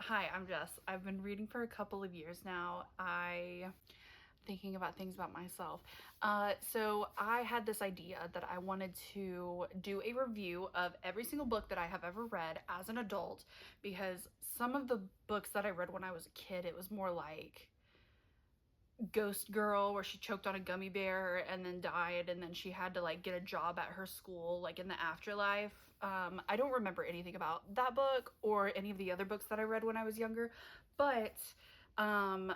Hi, I'm Jess. I've been reading for a couple of years now. Thinking about things about myself. So I had this idea that I wanted to do a review of every single book that I have ever read as an adult, because some of the books that I read when I was a kid, it was more like Ghost Girl, where she choked on a gummy bear and then died, and then she had to like get a job at her school like in the afterlife. I don't remember anything about that book or any of the other books that I read when I was younger, but about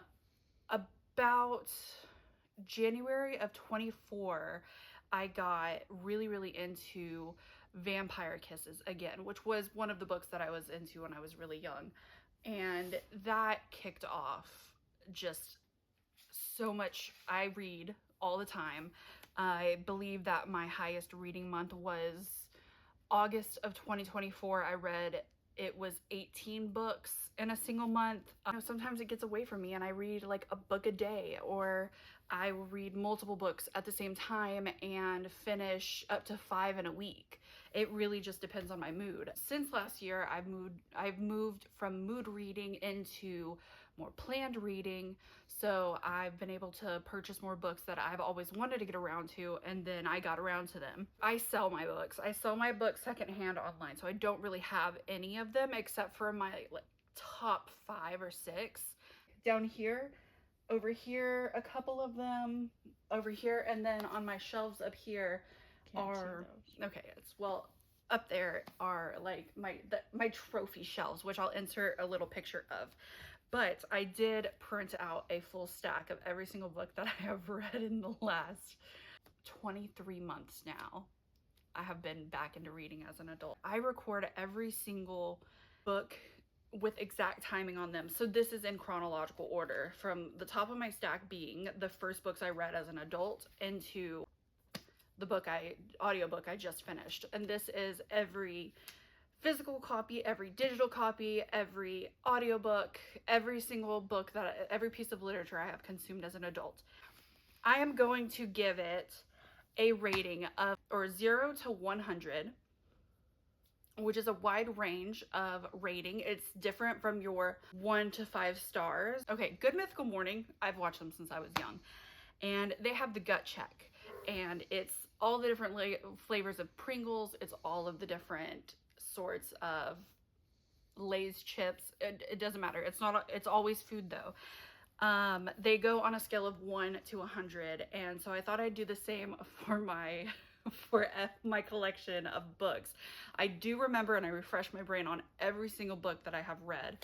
January of 24, I got really into Vampire Kisses again, which was one of the books that I was into when I was really young, and that kicked off just so much. I read all the time. I believe that my highest reading month was August of 2024. I read, it was 18 books in a single month. Sometimes it gets away from me and I read like a book a day, or I will read multiple books at the same time and finish up to 5 in a week. It really just depends on my mood. Since last year, I've moved from mood reading into more planned reading. So I've been able to purchase more books that I've always wanted to get around to, and then I got around to them. I sell my books. I sell my books secondhand online, so I don't really have any of them except for my like top 5 or 6. Down here, over here, a couple of them, over here, and then on my shelves up here are, okay, it's, well, up there are like my trophy shelves, which I'll insert a little picture of. But I did print out a full stack of every single book that I have read in the last 23 months now. I have been back into reading as an adult. I record every single book with exact timing on them. So this is in chronological order, from the top of my stack being the first books I read as an adult into the audiobook I just finished. And this is every physical copy, every digital copy, every audiobook, every single book every piece of literature I have consumed as an adult. I am going to give it a rating of 0 to 100, which is a wide range of rating. It's different from your 1 to 5 stars. Okay, Good Mythical Morning, I've watched them since I was young, and they have the gut check, and it's all the different flavors of Pringles. It's all of the different sorts of Lay's chips. It doesn't matter. It's always food though. They go on a scale of 1 to 100, and so I thought I'd do the same for my collection of books. I do remember and I refresh my brain on every single book that I have read,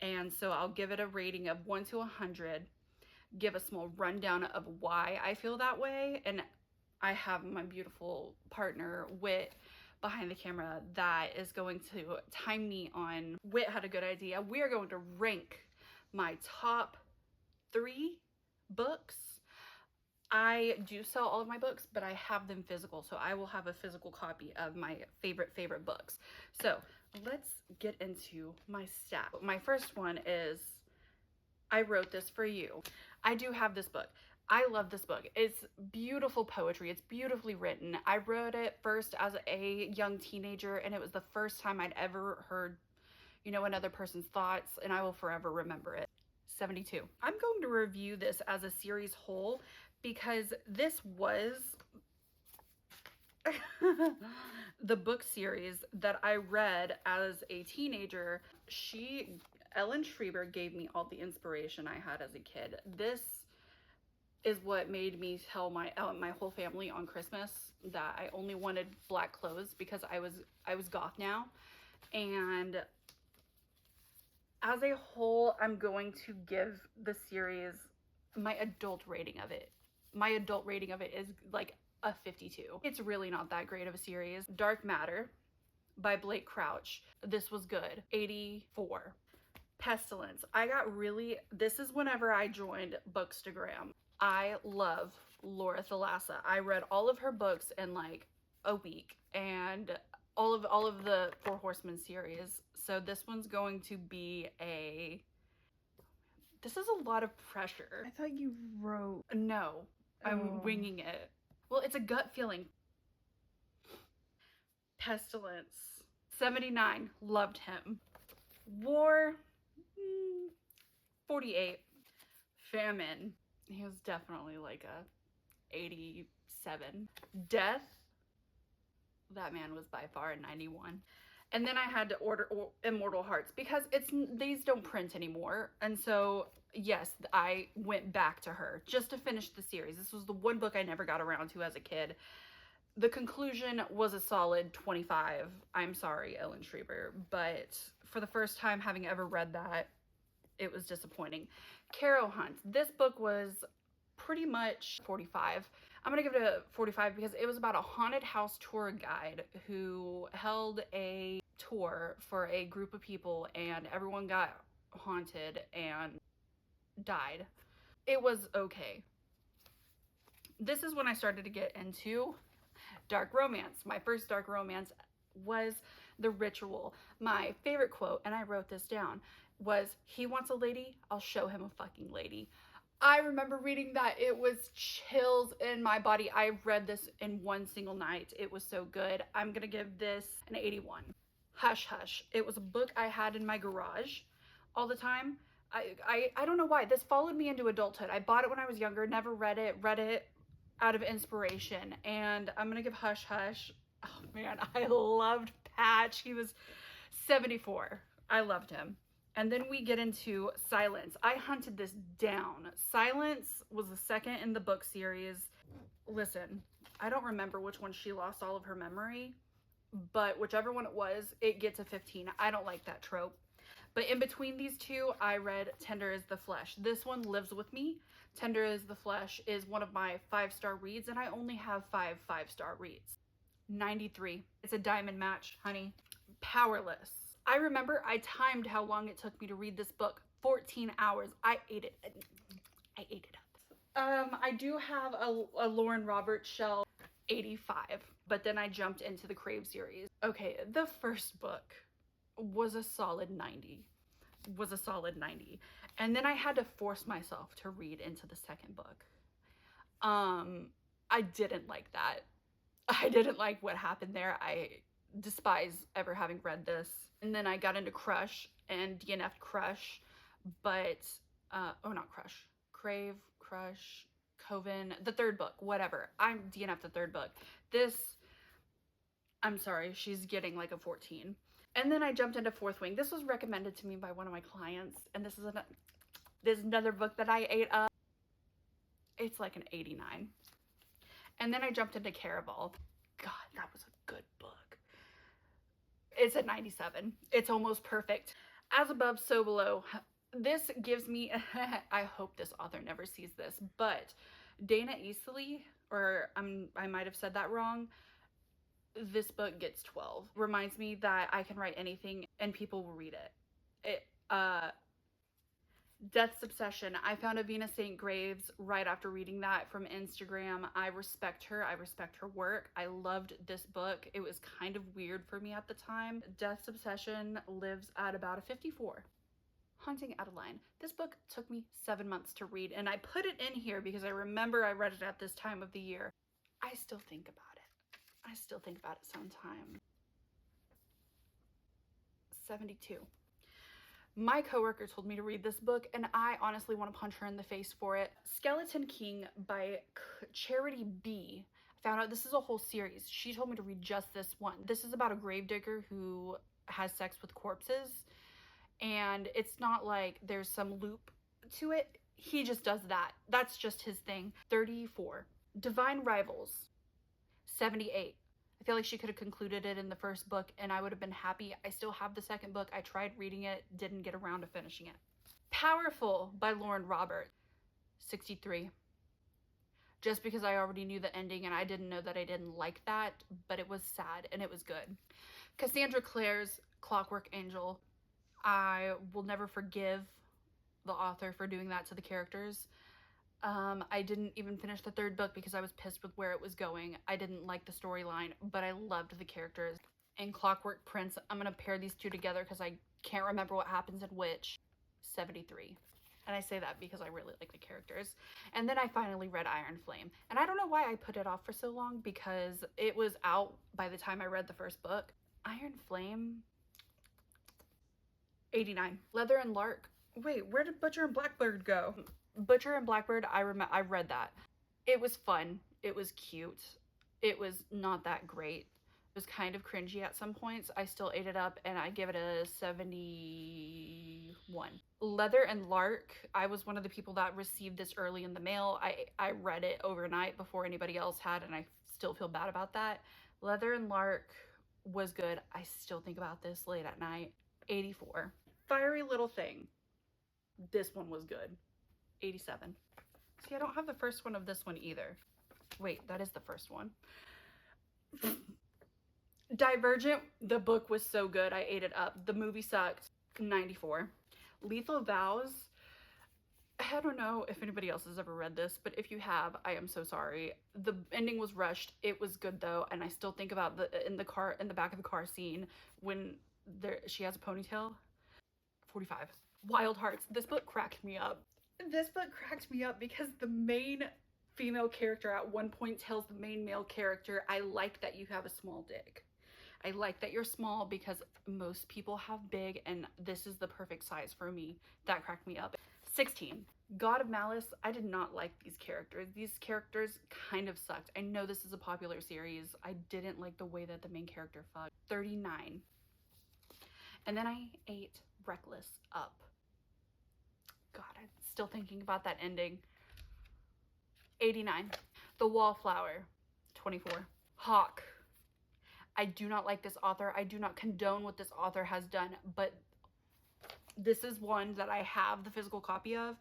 and so I'll give it a rating of 1 to 100, give a small rundown of why I feel that way, and I have my beautiful partner Wit behind the camera that is going to time me on. Wit had a good idea. We are going to rank my top 3 books. I do sell all of my books, but I have them physical, so I will have a physical copy of my favorite books. So let's get into my stack. My first one is I Wrote This For You. I do have this book. I love this book. It's beautiful poetry. It's beautifully written. I wrote it first as a young teenager, and it was the first time I'd ever heard, another person's thoughts, and I will forever remember it. 72. I'm going to review this as a series whole because this was the book series that I read as a teenager. Ellen Schreiber gave me all the inspiration I had as a kid. This is what made me tell my whole family on Christmas that I only wanted black clothes because I was goth now. And as a whole, I'm going to give the series my adult rating of it. My adult rating of it is like a 52. It's really not that great of a series. Dark Matter by Blake Crouch. This was good. 84. Pestilence. This is whenever I joined Bookstagram. I love Laura Thalassa. I read all of her books in like a week, and all of the Four Horsemen series. So this one's going to be this is a lot of pressure. I thought you wrote. No, I'm winging it. Well, it's a gut feeling. Pestilence. 79, loved him. War, 48. Famine. He was definitely like a 87. Death. That man was by far a 91. And then I had to order Immortal Hearts because these don't print anymore. And so, yes, I went back to her just to finish the series. This was the one book I never got around to as a kid. The conclusion was a solid 25. I'm sorry, Ellen Schreiber, but for the first time having ever read that, it was disappointing. Caro Hunt. This book was pretty much 45. I'm gonna give it a 45 because it was about a haunted house tour guide who held a tour for a group of people and everyone got haunted and died. It was okay. This is when I started to get into dark romance. My first dark romance was The Ritual. My favorite quote, and I wrote this down, was, "He wants a lady, I'll show him a fucking lady." I remember reading that. It was chills in my body. I read this in one single night. It was so good. I'm gonna give this an 81. Hush Hush. It was a book I had in my garage all the time. I don't know why. This followed me into adulthood. I bought it when I was younger, never read it out of inspiration. And I'm gonna give Hush Hush. Oh man, I loved Patch. He was 74. I loved him. And then we get into Silence. I hunted this down. Silence was the second in the book series. Listen, I don't remember which one she lost all of her memory, but whichever one it was, it gets a 15. I don't like that trope. But in between these two, I read Tender is the Flesh. This one lives with me. Tender is the Flesh is one of my 5-star reads, and I only have 5 5-star reads. 93. It's a diamond match, honey. Powerless. I remember I timed how long it took me to read this book. 14 hours. I ate it up. I do have a Lauren Roberts shelf, 85, but then I jumped into the Crave series. Okay, the first book was a solid 90. And then I had to force myself to read into the second book. I didn't like that. I didn't like what happened there. I despise ever having read this. And then I got into Crush and DNF'd Crush, but, not Crush, Crave, Crush, Coven, the third book, whatever. I'm DNF'd the third book. This, I'm sorry, she's getting like a 14. And then I jumped into Fourth Wing. This was recommended to me by one of my clients, and this is another book that I ate up. It's like an 89. And then I jumped into Caraval. God, that was a good book. It's a 97. It's almost perfect. As Above, So Below. This gives me, I hope this author never sees this, but Dana Easley, or I might have said that wrong, this book gets 12. Reminds me that I can write anything and people will read it. Death's Obsession. I found Avina St. Graves right after reading that from Instagram. I respect her. I respect her work. I loved this book. It was kind of weird for me at the time. Death's Obsession lives at about a 54. Haunting Adeline. This book took me 7 months to read, and I put it in here because I remember I read it at this time of the year. I still think about it. I still think about it sometimes. 72. My coworker told me to read this book, and I honestly want to punch her in the face for it. Skeleton King by Charity B. I found out this is a whole series. She told me to read just this one. This is about a gravedigger who has sex with corpses, and it's not like there's some loop to it. He just does that. That's just his thing. 34. Divine Rivals. 78. I feel like she could have concluded it in the first book and I would have been happy. I still have the second book. I tried reading it, didn't get around to finishing it. Powerful by Lauren Roberts. 63. Just because I already knew the ending and I didn't know that I didn't like that, but it was sad and it was good. Cassandra Clare's Clockwork Angel. I will never forgive the author for doing that to the characters. I didn't even finish the third book because I was pissed with where it was going. I didn't like the storyline, but I loved the characters. And Clockwork Prince, I'm going to pair these two together because I can't remember what happens in which. 73. And I say that because I really like the characters. And then I finally read Iron Flame. And I don't know why I put it off for so long because it was out by the time I read the first book. Iron Flame. 89. Leather and Lark. Wait, where did Butcher and Blackbird go? Butcher and Blackbird, I read that. It was fun. It was cute. It was not that great. It was kind of cringy at some points. I still ate it up and I give it a 71. Leather and Lark, I was one of the people that received this early in the mail. I read it overnight before anybody else had, and I still feel bad about that. Leather and Lark was good. I still think about this late at night. 84. Fiery Little Thing. This one was good. 87. See, I don't have the first one of this one either. Wait, that is the first one. Divergent, the book was so good, I ate it up. The movie sucked. 94. Lethal Vows, I don't know if anybody else has ever read this, but if you have, I am so sorry. The ending was rushed. It was good though, and I still think about in the back of the car scene when she has a ponytail. 45. Wild Hearts. This book cracked me up. This book cracked me up because the main female character at one point tells the main male character, I like that you have a small dick. I like that you're small because most people have big and this is the perfect size for me. That cracked me up. 16. God of Malice. I did not like these characters. These characters kind of sucked. I know this is a popular series. I didn't like the way that the main character fucked. 39. And then I ate Reckless up. God, I'm still thinking about that ending. 89. The Wallflower. 24. Hawk. I do not like this author. I do not condone what this author has done, but this is one that I have the physical copy of.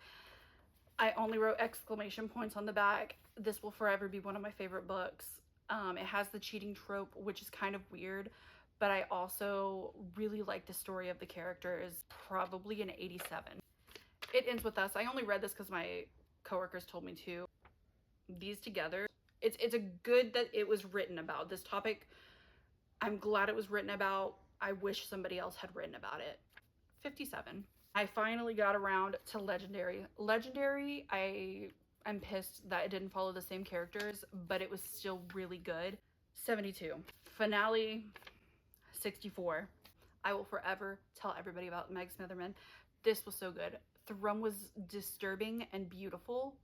I only wrote exclamation points on the back. This will forever be one of my favorite books. It has the cheating trope, which is kind of weird, but I also really like the story of the characters. Probably an 87. It Ends With Us. I only read this because my coworkers told me to. These together, it's a good that it was written about. This topic, I'm glad it was written about. I wish somebody else had written about it. 57. I finally got around to Legendary. Legendary, I'm pissed that it didn't follow the same characters, but it was still really good. 72. Finale. 64. I will forever tell everybody about Meg Smitherman. This was so good. Thrum was disturbing and beautiful,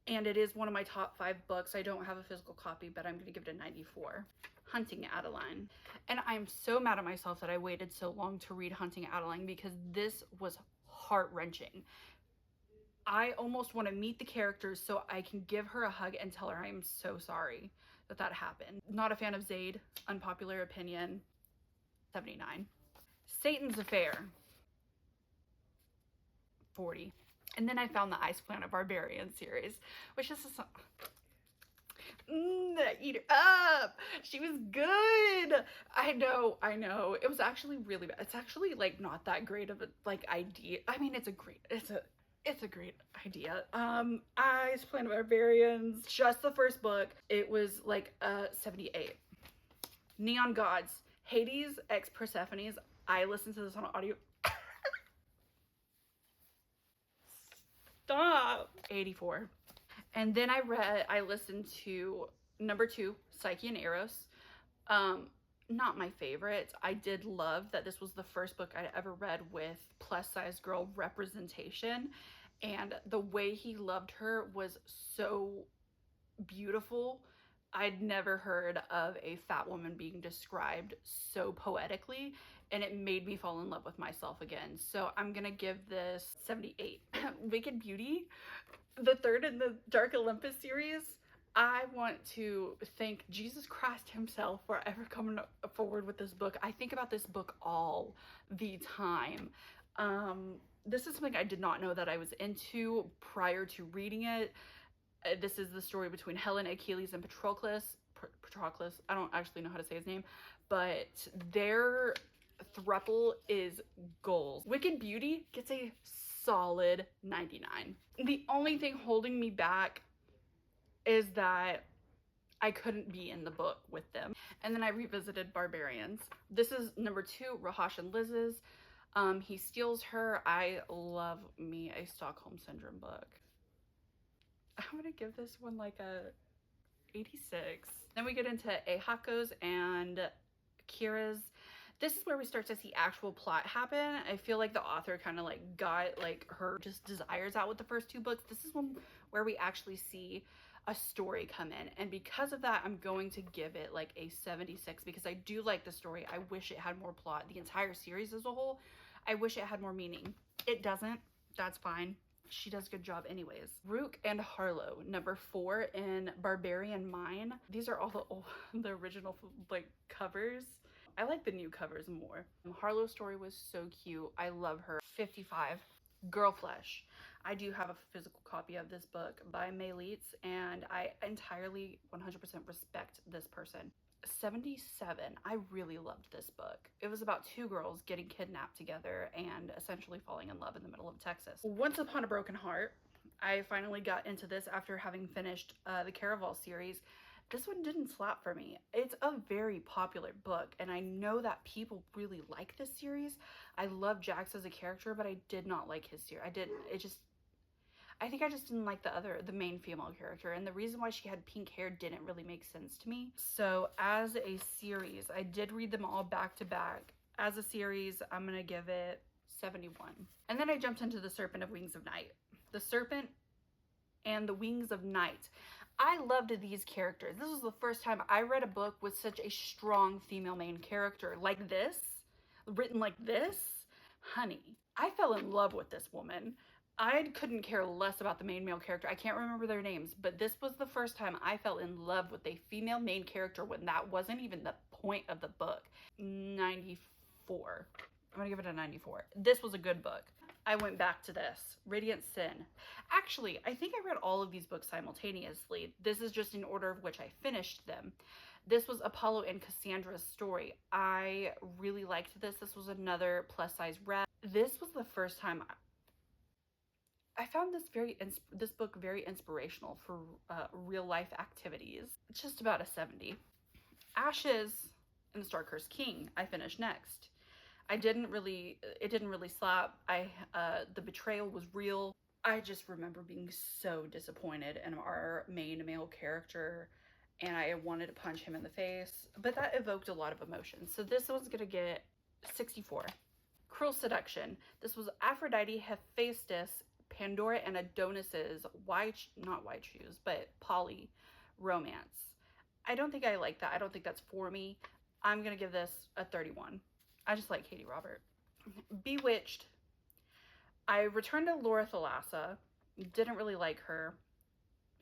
and it is one of my top 5 books. I don't have a physical copy, but I'm going to give it a 94. Hunting Adeline. And I'm so mad at myself that I waited so long to read Hunting Adeline because this was heart-wrenching. I almost want to meet the characters so I can give her a hug and tell her I am so sorry that happened. Not a fan of Zaid. Unpopular opinion. 79. Satan's Affair. 40. And then I found the Ice Planet Barbarian series, which is eat her up. She was good. I know. It was actually really bad. It's actually like not that great of a like idea. I mean, it's a great idea. Ice Planet Barbarians, just the first book. It was like 78. Neon Gods. Hades x Persephone's. I listened to this on audio. Stop. 84. And then I listened to number 2, Psyche and Eros. Not my favorite. I did love that this was the first book I'd ever read with plus size girl representation. And the way he loved her was so beautiful. I'd never heard of a fat woman being described so poetically, and it made me fall in love with myself again. So I'm gonna give this 78. Wicked Beauty, the third in the Dark Olympus series. I want to thank Jesus Christ himself for ever coming forward with this book. I think about this book all the time. This is something I did not know that I was into prior to reading it. This is the story between Helen, Achilles, and Patroclus. I don't actually know how to say his name, but their throuple is goals. Wicked Beauty gets a solid 99. The only thing holding me back is that I couldn't be in the book with them. And then I revisited Barbarians. This is number 2, Rahash and Liz's. He steals her. I love me a Stockholm Syndrome book. I'm gonna give this one like a 86. Then we get into Ehako's and Kira's. This is where we start to see actual plot happen. I feel like the author kind of like got like her just desires out with the first two books. This is where we actually see a story come in, and because of that, I'm going to give it like a 76 because I do like the story. I wish it had more plot. The entire series as a whole, I wish it had more meaning. It doesn't. That's fine. She does a good job anyways. Rook and Harlow, number 4 in Barbarian Mine. These are all the original like covers. I like the new covers more. Harlow's story was so cute. I love her. 55. Girl Flesh. I do have a physical copy of this book by May Leitz, and I entirely 100% respect this person. 77. I really loved this book. It was about two girls getting kidnapped together and essentially falling in love in the middle of Texas. Once Upon a Broken Heart. I finally got into this after having finished the Caraval series. This one didn't slap for me. It's a very popular book, and I know that people really like this series. I love Jax as a character, but I did not like his series. I think I just didn't like the main female character, and the reason why she had pink hair didn't really make sense to me. So as a series, I did read them all back to back. As a series, I'm gonna give it 71. And then I jumped into The Serpent of Wings of Night. The Serpent and the Wings of Night. I loved these characters. This was the first time I read a book with such a strong female main character like this, written like this. Honey, I fell in love with this woman. I couldn't care less about the main male character. I can't remember their names, but this was the first time I fell in love with a female main character when that wasn't even the point of the book. 94. I'm gonna give it a 94. This was a good book. I went back to this. Radiant Sin. Actually, I think I read all of these books simultaneously. This is just in order of which I finished them. This was Apollo and Cassandra's story. I really liked this. This was another plus size read. This was the first time I found this book very inspirational for real life activities. It's just about a 70. Ashes and the Starcursed King. I finished next. It didn't really slap. The betrayal was real. I just remember being so disappointed in our main male character, and I wanted to punch him in the face, but that evoked a lot of emotions. So this one's gonna get 64. Cruel Seduction. This was Aphrodite, Hephaestus, Pandora, and Adonis's not white shoes, but poly romance. I don't think I like that. I don't think that's for me. I'm gonna give this a 31. I just like Katie Robert. Bewitched. I returned to Laura Thalassa. Didn't really like her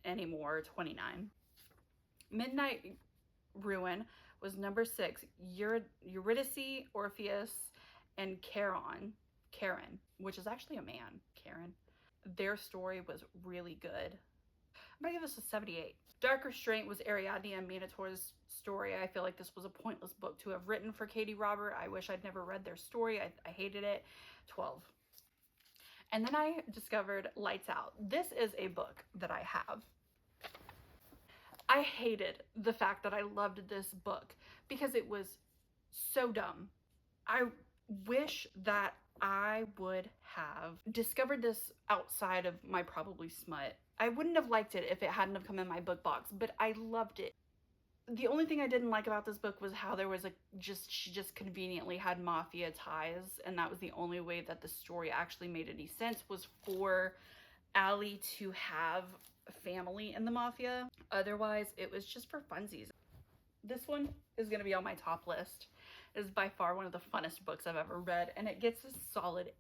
anymore. 29. Midnight Ruin was number 6. Eurydice, Orpheus, and Charon, which is actually a man, Karen. Their story was really good. I'm gonna give this a 78. Dark Restraint was Ariadne and Minotaur's story. I feel like this was a pointless book to have written for Katie Robert. I wish I'd never read their story. I hated it. 12. And then I discovered Lights Out. This is a book that I have. I hated the fact that I loved this book because it was so dumb. I wish that I would have discovered this outside of my probably smut. I wouldn't have liked it if it hadn't have come in my book box, but I loved it. The only thing I didn't like about this book was how there was she just conveniently had mafia ties, and that was the only way that the story actually made any sense, was for Allie to have a family in the mafia. Otherwise, it was just for funsies. This one is going to be on my top list. It is by far one of the funnest books I've ever read, and it gets a solid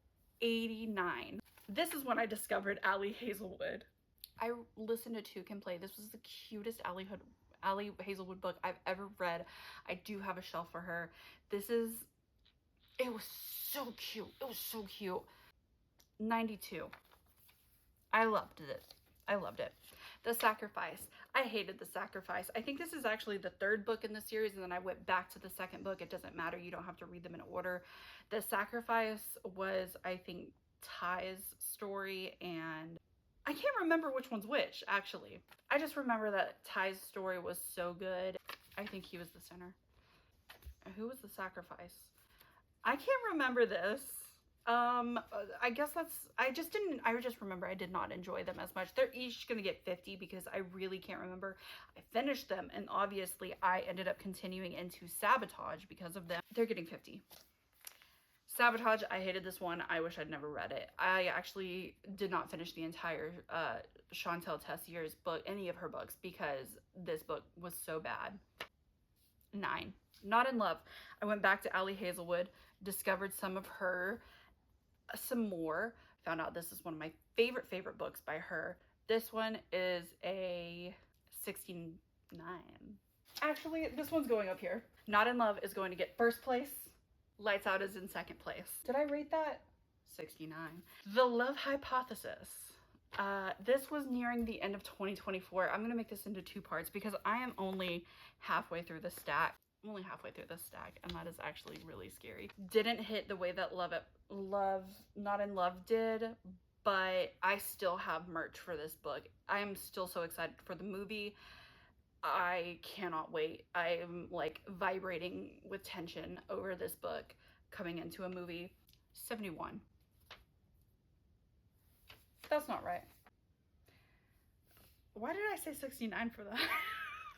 89. This is when I discovered Allie Hazelwood. I listened to Two Can Play. This was the cutest Allie Hazelwood book I've ever read. I do have a shelf for her. It was so cute. It was so cute. 92. I loved it. I loved it. The Sacrifice. I hated The Sacrifice. I think this is actually the 3rd book in the series, and then I went back to the 2nd book. It doesn't matter. You don't have to read them in order. The Sacrifice was, I think, Ty's story, and I can't remember which one's which, actually. I just remember that Ty's story was so good. I think he was the center. Who was the Sacrifice? I can't remember this. I guess I just remember I did not enjoy them as much. They're each gonna get 50 because I really can't remember. I finished them, and obviously I ended up continuing into Sabotage because of them. They're getting 50. Sabotage, I hated this one. I wish I'd never read it. I actually did not finish the entire Chantel Tessier's book, any of her books, because this book was so bad. 9. Not in Love. I went back to Ali Hazelwood, discovered some of her, some more, found out this is one of my favorite books by her. This one is a 69. Actually, this one's going up here. Not in Love is going to get first place. Lights Out is in second place. Did I rate that? 69. The Love Hypothesis. This was nearing the end of 2024. I'm gonna make this into 2 parts because I am only halfway through the stack. I'm only halfway through the stack, and that is actually really scary. Didn't hit the way that Not in Love did, but I still have merch for this book. I am still so excited for the movie. I cannot wait. I am like vibrating with tension over this book coming into a movie. 71. That's not right. Why did I say 69 for that?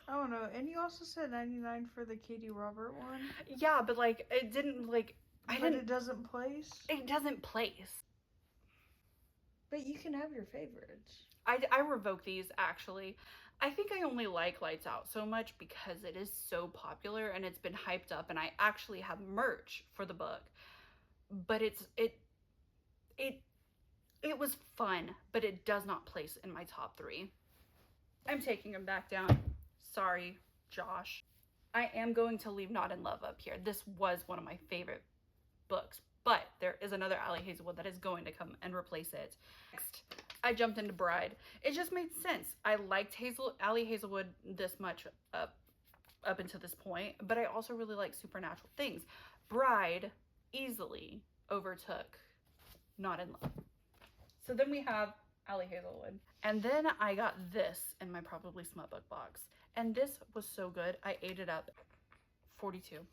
I don't know. And you also said 99 for the Katie Robert one? Yeah, but like it didn't like it doesn't place? It doesn't place. But you can have your favorites. I revoke these actually. I think I only like Lights Out so much because it is so popular and it's been hyped up, and I actually have merch for the book. But it was fun, but it does not place in my top 3. I'm taking them back down. Sorry, Josh. I am going to leave Not in Love up here. This was one of my favorite books, but there is another Ali Hazelwood that is going to come and replace it. Next, I jumped into Bride. It just made sense. I liked Ali Hazelwood this much up until this point, but I also really like supernatural things. Bride easily overtook Not in Love. So then we have Ali Hazelwood. And then I got this in my Probably Smut Book box. And this was so good. I ate it up. 42.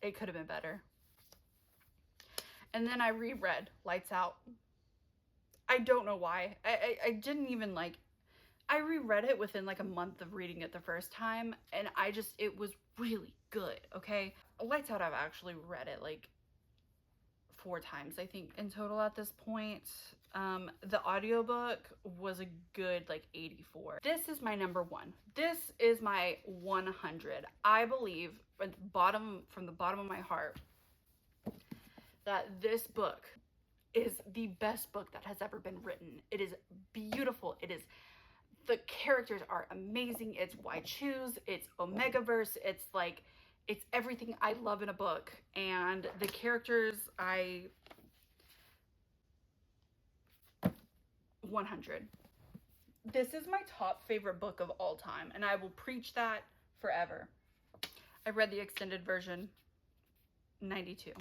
It could have been better. And then I reread Lights Out. I don't know why. I didn't even like... I reread it within like a month of reading it the first time. And it was really good, okay? Lights Out, I've actually read it like 4 times, I think, in total at this point. The audiobook was a good like 84. This is my number 1. This is my 100. I believe from the bottom of my heart that this book is the best book that has ever been written. It is beautiful. The characters are amazing. It's Why Choose. It's Omegaverse. It's everything I love in a book. And the characters, 100. This is my top favorite book of all time, and I will preach that forever. I read the extended version. 92.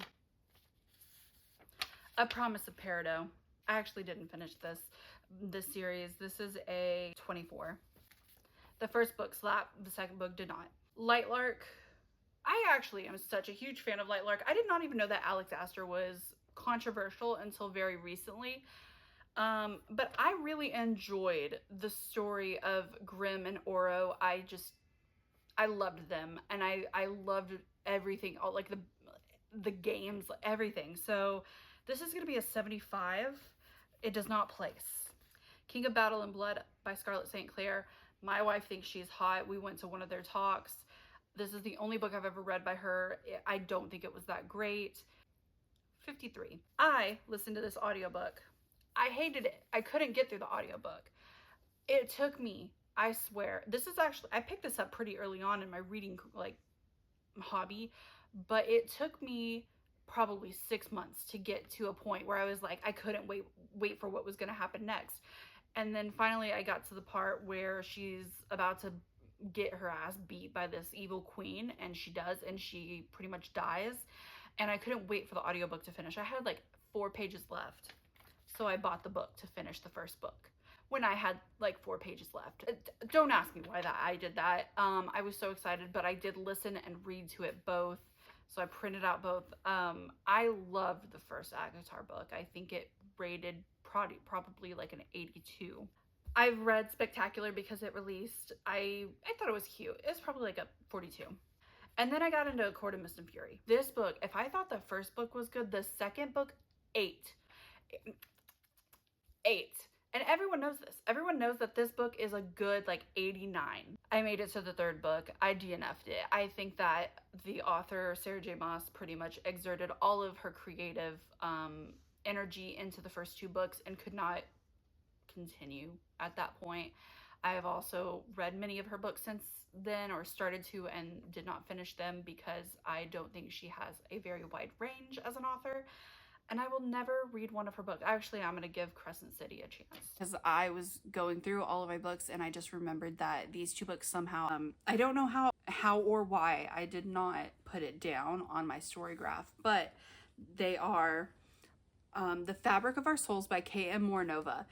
A Promise of Peridot. I actually didn't finish this series. This is a 24. The first book slapped, the second book did not. Lightlark. I actually am such a huge fan of Lightlark. I did not even know that Alex Astor was controversial until very recently. But I really enjoyed the story of Grimm and Oro. I loved them, and I loved everything, all like the games, everything. So this is going to be a 75. It does not place. King of Battle and Blood by Scarlett St. Clair. My wife thinks she's hot. We went to one of their talks. This is the only book I've ever read by her. I don't think it was that great. 53. I listened to this audiobook. I hated it. I couldn't get through the audiobook. It took me, I swear, I picked this up pretty early on in my reading hobby, but it took me probably 6 months to get to a point where I was like, I couldn't wait for what was going to happen next. And then finally I got to the part where she's about to get her ass beat by this evil queen, and she does, and she pretty much dies. And I couldn't wait for the audiobook to finish. I had like 4 pages left. So I bought the book to finish the first book when I had like 4 pages left. Don't ask me why I did that. I was so excited, but I did listen and read to it both So I printed out both. I loved the first Agatar book. I think it rated probably like an 82. I've read Spectacular because it released. I thought it was cute. It was probably like a 42. And then I got into A Court of Mist and Fury. This book, if I thought the first book was good, the second book, 8. 8. And everyone knows this. Everyone knows that this book is a good like 89. I made it to the third book. I DNF'd it. I think that the author, Sarah J. Maas, pretty much exerted all of her creative energy into the first 2 books and could not continue at that point. I have also read many of her books since then, or started to, and did not finish them because I don't think she has a very wide range as an author. And I will never read one of her books. Actually, I'm going to give Crescent City a chance. Because I was going through all of my books and I just remembered that these 2 books somehow, I don't know how or why I did not put it down on my story graph, but they are The Fabric of Our Souls by K.M. Morinova.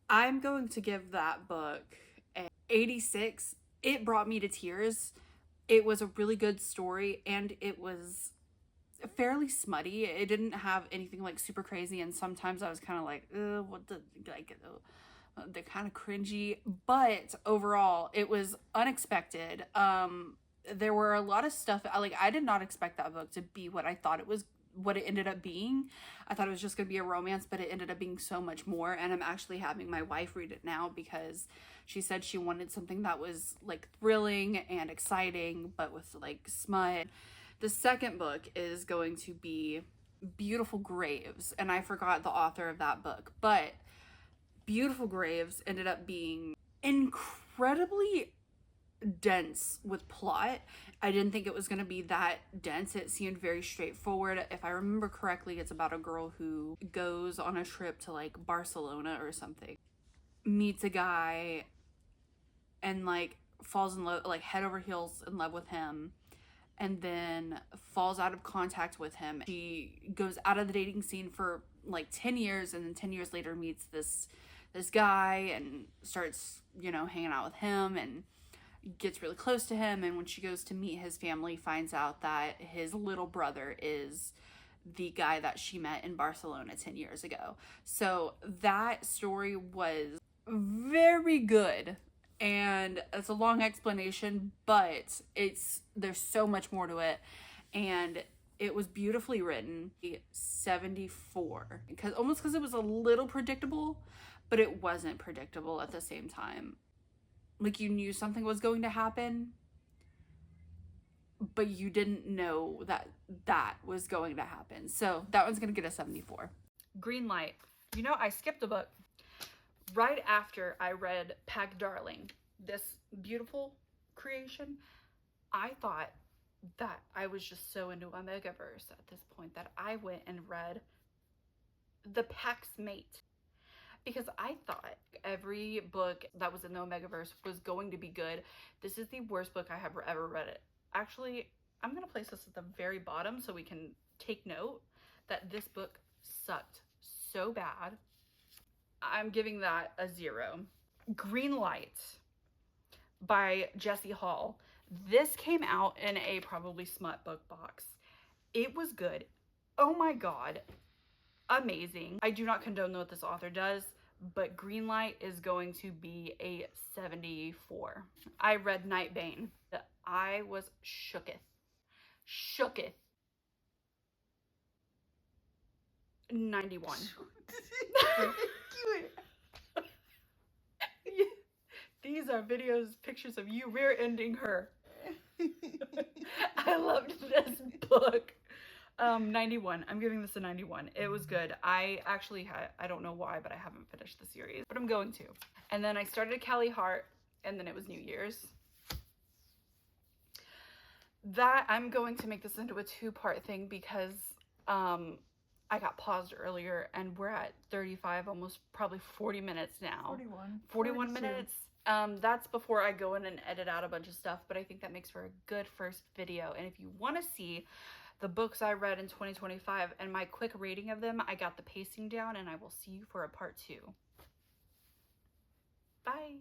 I'm going to give that book a 86. It brought me to tears. It was a really good story, and it was fairly smutty. It didn't have anything like super crazy, and sometimes I was kind of like, they're kind of cringy, but overall it was unexpected. There were a lot of stuff, I did not expect that book to be what I thought it was, what it ended up being. I thought it was just gonna be a romance, but it ended up being so much more. And I'm actually having my wife read it now because she said she wanted something that was like thrilling and exciting, but with like smut. The second book is going to be Beautiful Graves, and I forgot the author of that book, but Beautiful Graves ended up being incredibly dense with plot. I didn't think it was going to be that dense. It seemed very straightforward. If I remember correctly, it's about a girl who goes on a trip to like Barcelona or something, meets a guy, and like falls in love, like head over heels in love with him, and then falls out of contact with him. She goes out of the dating scene for like 10 years, and then 10 years later meets this guy and starts, hanging out with him and gets really close to him. And when she goes to meet his family, finds out that his little brother is the guy that she met in Barcelona 10 years ago. So that story was very good. And it's a long explanation, but there's so much more to it. And it was beautifully written. 74. Because it was a little predictable, but it wasn't predictable at the same time. Like, you knew something was going to happen, but you didn't know that was going to happen. So that one's going to get a 74. Green Light. I skipped a book. Right after I read Pack Darling, this beautiful creation, I thought that I was just so into Omegaverse at this point that I went and read The Pack's Mate. Because I thought every book that was in the Omegaverse was going to be good. This is the worst book I have ever read it. Actually, I'm going to place this at the very bottom so we can take note that this book sucked so bad. I'm giving that a 0. Green Light by Jessie Hall. This came out in a probably smut book box. It was good. Oh my god. Amazing. I do not condone what this author does, but Green Light is going to be a 74. I read Nightbane. I was shooketh. 91. These are pictures of you rear-ending her. I loved this book. 91. I'm giving this a 91. It was good. I actually I don't know why, but I haven't finished the series, but I'm going to. And then I started Callie Hart, and then it was New Year's. That I'm going to make this into a 2-part thing because I got paused earlier and we're at 35, almost probably 40 minutes now. 41 minutes. That's before I go in and edit out a bunch of stuff, but I think that makes for a good first video. And if you want to see the books I read in 2025 and my quick rating of them, I got the pacing down, and I will see you for a part 2. Bye.